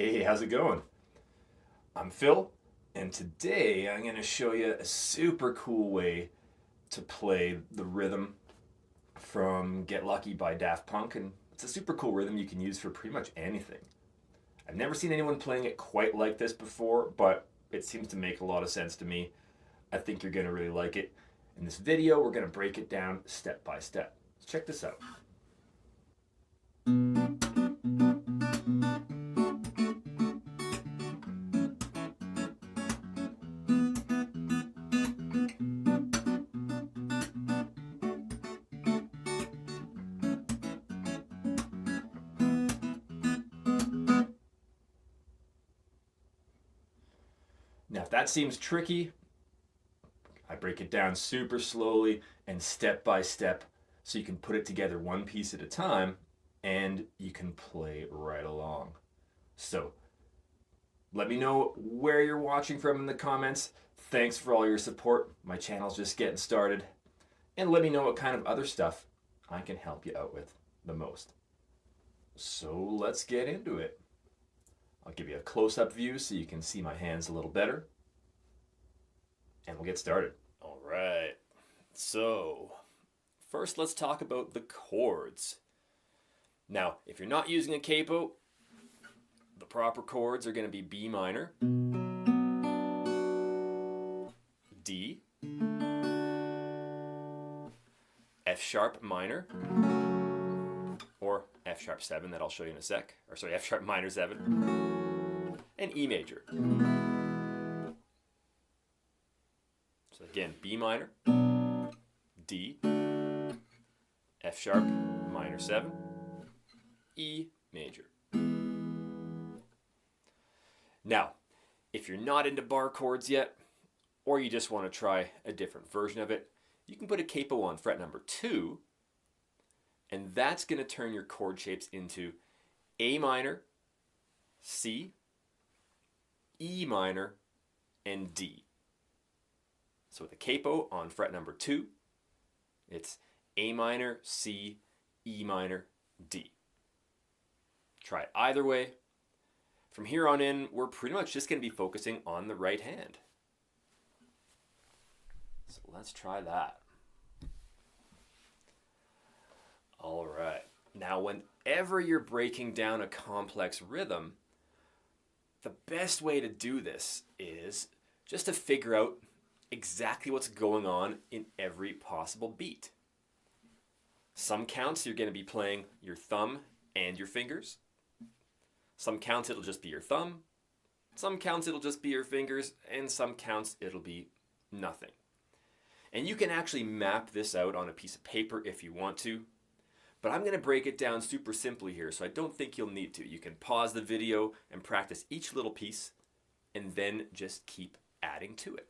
Hey, how's it going? I'm Phil, and today I'm going to show you a super cool way to play the rhythm from Get Lucky by Daft Punk, and it's a super cool rhythm you can use for pretty much anything. I've never seen anyone playing it quite like this before, but it seems to make a lot of sense to me. I think you're going to really like it. In this video, we're going to break it down step by step. Let's check this out. Now, if that seems tricky, I break it down super slowly and step by step so you can put it together one piece at a time and you can play right along. So, let me know where you're watching from in the comments. Thanks for all your support. My channel's just getting started. And let me know what kind of other stuff I can help you out with the most. So, let's get into it. I'll give you a close-up view so you can see my hands a little better. And we'll get started. All right. So, first let's talk about the chords. Now, if you're not using a capo, the proper chords are going to be B minor, D, F sharp minor, or F sharp 7 that I'll show you in a sec, or sorry, F sharp minor 7, and E major. So again, B minor, D, F sharp minor 7, E major. Now, if you're not into bar chords yet, or you just want to try a different version of it, you can put a capo on fret number 2, and that's going to turn your chord shapes into A minor, C, E minor, and D. So with a capo on fret number 2, it's A minor, C, E minor, D. Try it either way. From here on in, we're pretty much just going to be focusing on the right hand. So let's try that. All right. Now, whenever you're breaking down a complex rhythm, the best way to do this is just to figure out exactly what's going on in every possible beat. Some counts you're going to be playing your thumb and your fingers. Some counts it'll just be your thumb. Some counts it'll just be your fingers. And some counts it'll be nothing. And you can actually map this out on a piece of paper if you want to. But I'm going to break it down super simply here, so I don't think you'll need to. You can pause the video and practice each little piece and then just keep adding to it.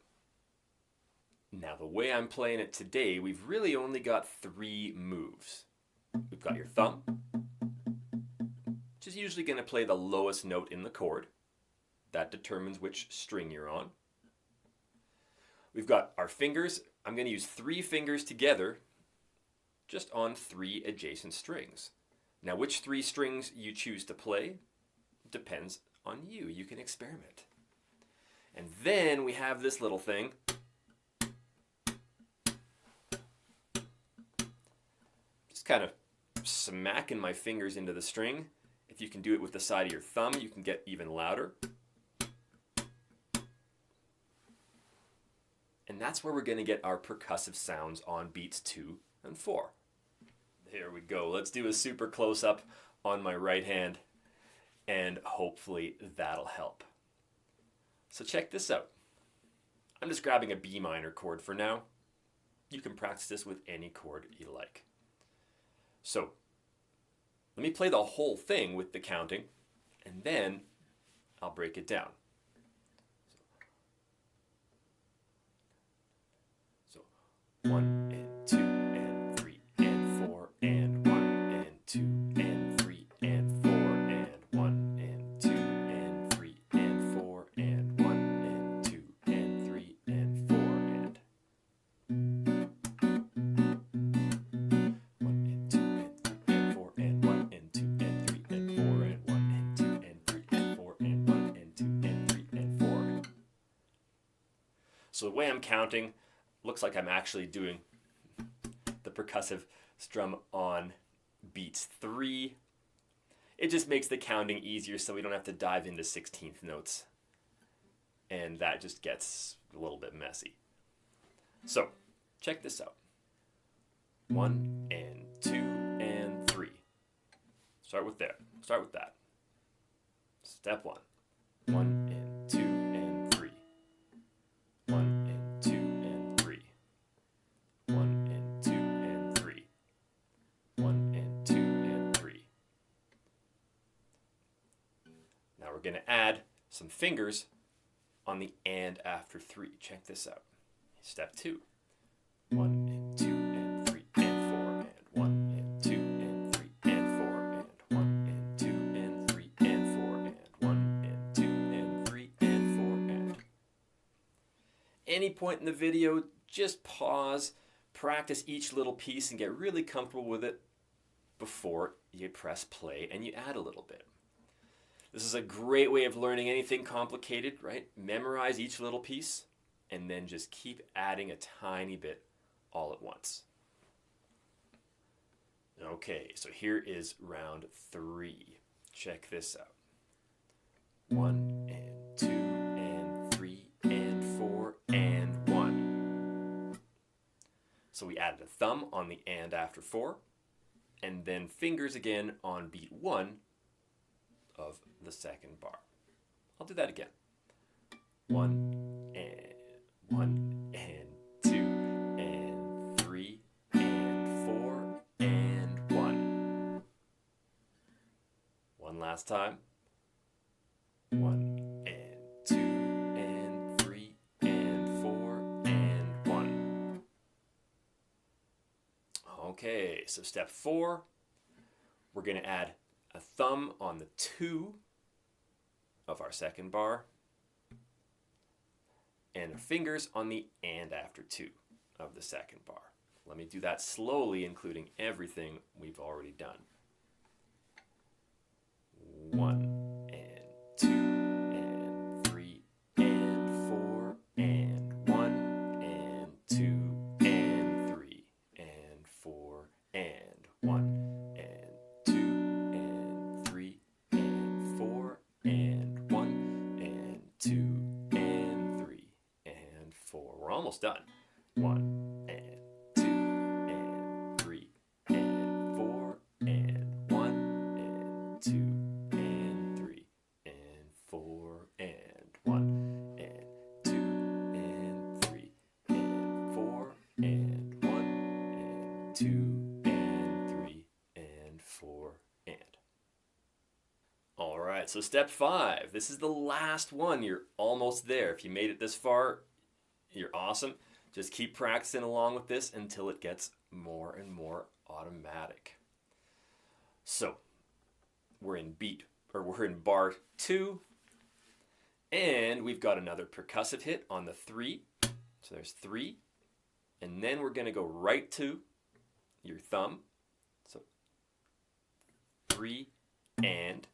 Now, the way I'm playing it today, we've really only got 3 moves. We've got your thumb, which is usually going to play the lowest note in the chord. That determines which string you're on. We've got our fingers. I'm going to use 3 fingers together just on 3 adjacent strings. Now, which 3 strings you choose to play depends on you. You can experiment. And then we have this little thing. Just kind of smacking my fingers into the string. If you can do it with the side of your thumb, you can get even louder. And that's where we're going to get our percussive sounds on beats 2 and 4. Here we go. Let's do a super close-up on my right hand, and hopefully that'll help. So check this out. I'm just grabbing a B minor chord for now. You can practice this with any chord you like. So let me play the whole thing with the counting, and then I'll break it down. So 1 and 2 and 3 and 4 and 1 and 2 and 3 and 4 and 1 and 2 and 3 and 4 and 1 and 2 and 3 and 4 and 1 and 2 and 3 and 4 and 1 and 2 and 3 and 4 and 1 and 2 and 3 and 4 and So the way I'm counting, looks like I'm actually doing the percussive strum on beats 3. It just makes the counting easier so we don't have to dive into 16th notes. And that just gets a little bit messy. So, check this out. 1 and 2 and 3. Start with that. Step 1. 1 and 2 and 3. 1 and 2 and 3. 1 and 2 and 3. 1 and 2 and 3. Now we're going to add some fingers on the and after 3. Check this out. Step 2. 1 and 2 and 3 and 4 and 1 and 2 and 3 and 4 and 1 and 2 and 3 and 4 and 1 and 2 and 3 and 4 and. Any point in the video, just pause, practice each little piece and get really comfortable with it before you press play and you add a little bit. This is a great way of learning anything complicated, right? Memorize each little piece and then just keep adding a tiny bit all at once. Okay, so here is round 3. Check this out. 1 and 2 and 3 and 4 and 1. So we added a thumb on the and after 4, and then fingers again on beat 1 of the second bar. I'll do that again. 1 and 2 and 3 and 4 and 1. One last time. 1 and 2 and 3 and 4 and 1. Okay, so step 4, we're going to add a thumb on the 2 of our second bar and fingers on the and after 2 of the second bar. Let me do that slowly, including everything we've already done. 1 and 2 and 3 and 4 and 1 and 2 and 3 and 4 and 1 and 2 and 3 and 4 and 1 and 2 and 3 and 4. We're almost done. 1 and 2 and 3 and 4 and 1 and 2 and 3 and 4 and 1 and 2 and 3 and 4 and 1 and 2 and 3 and 4 and. All right, so step 5. This is the last one. You're almost there. If you made it this far, you're awesome. Just keep practicing along with this until it gets more and more automatic. So, we're in bar 2, and we've got another percussive hit on the 3. So there's 3, and then we're going to go right to your thumb. So 3 and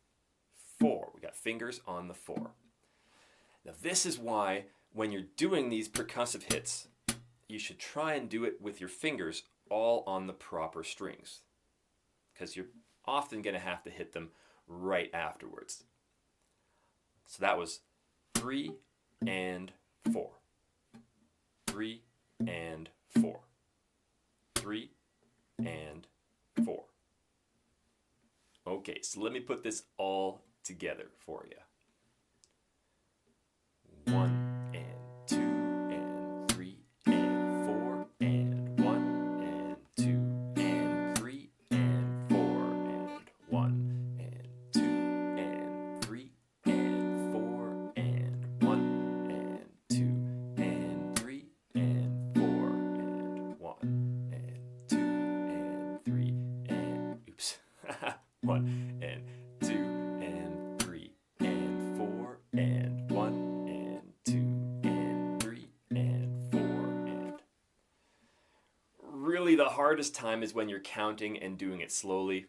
4. We got fingers on the 4. Now this is why when you're doing these percussive hits, you should try and do it with your fingers all on the proper strings, because you're often going to have to hit them right afterwards. So that was 3 and 4. 3 and 4. 3 and 4. Okay, so let me put this all together for you. 1 and 2 and 3 and 4 and 1 and 2 and 3 and 4 and 1 and 2 and 3 and 4 and 1 and 2 and 3 and 4 and 1 and 2 and 3 and oops 1 and 2 and 3 and 4 and 1 and 2 and 3 and 4 and. Really, the hardest time is when you're counting and doing it slowly.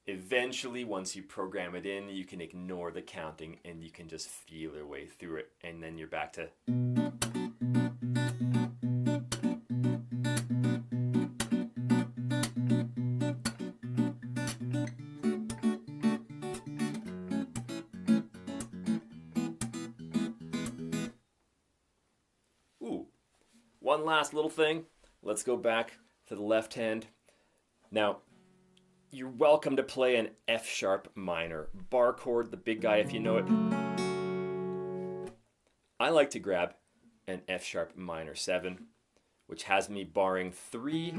Eventually, once you program it in, you can ignore the counting and you can just feel your way through it, and then you're back to one last little thing. Let's go back to the left hand. Now, you're welcome to play an F sharp minor bar chord, the big guy if you know it. I like to grab an F sharp minor 7, which has me barring 3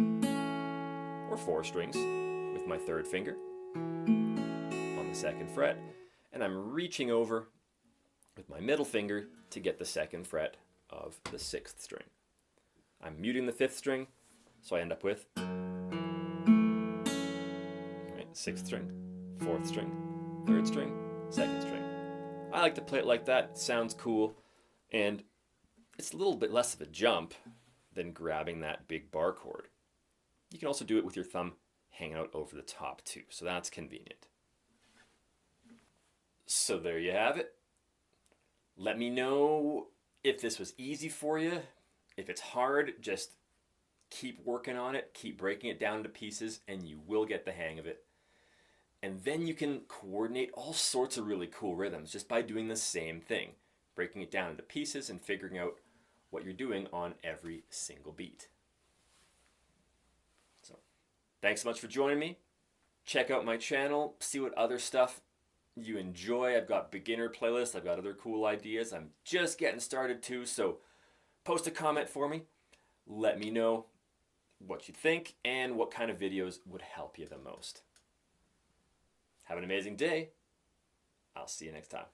or 4 strings with my 3rd finger on the 2nd fret, and I'm reaching over with my middle finger to get the 2nd fret of the 6th string. I'm muting the 5th string, so I end up with 6th string, 4th string, 3rd string, 2nd string. I like to play it like that. It sounds cool, and it's a little bit less of a jump than grabbing that big bar chord. You can also do it with your thumb hanging out over the top too, so that's convenient. So there you have it. Let me know if this was easy for you. If it's hard, just keep working on it, keep breaking it down into pieces, and you will get the hang of it. And then you can coordinate all sorts of really cool rhythms just by doing the same thing, breaking it down into pieces and figuring out what you're doing on every single beat. So, thanks so much for joining me. Check out my channel, see what other stuff you enjoy. I've got beginner playlists, I've got other cool ideas. I'm just getting started too, so post a comment for me. Let me know what you think and what kind of videos would help you the most. Have an amazing day. I'll see you next time.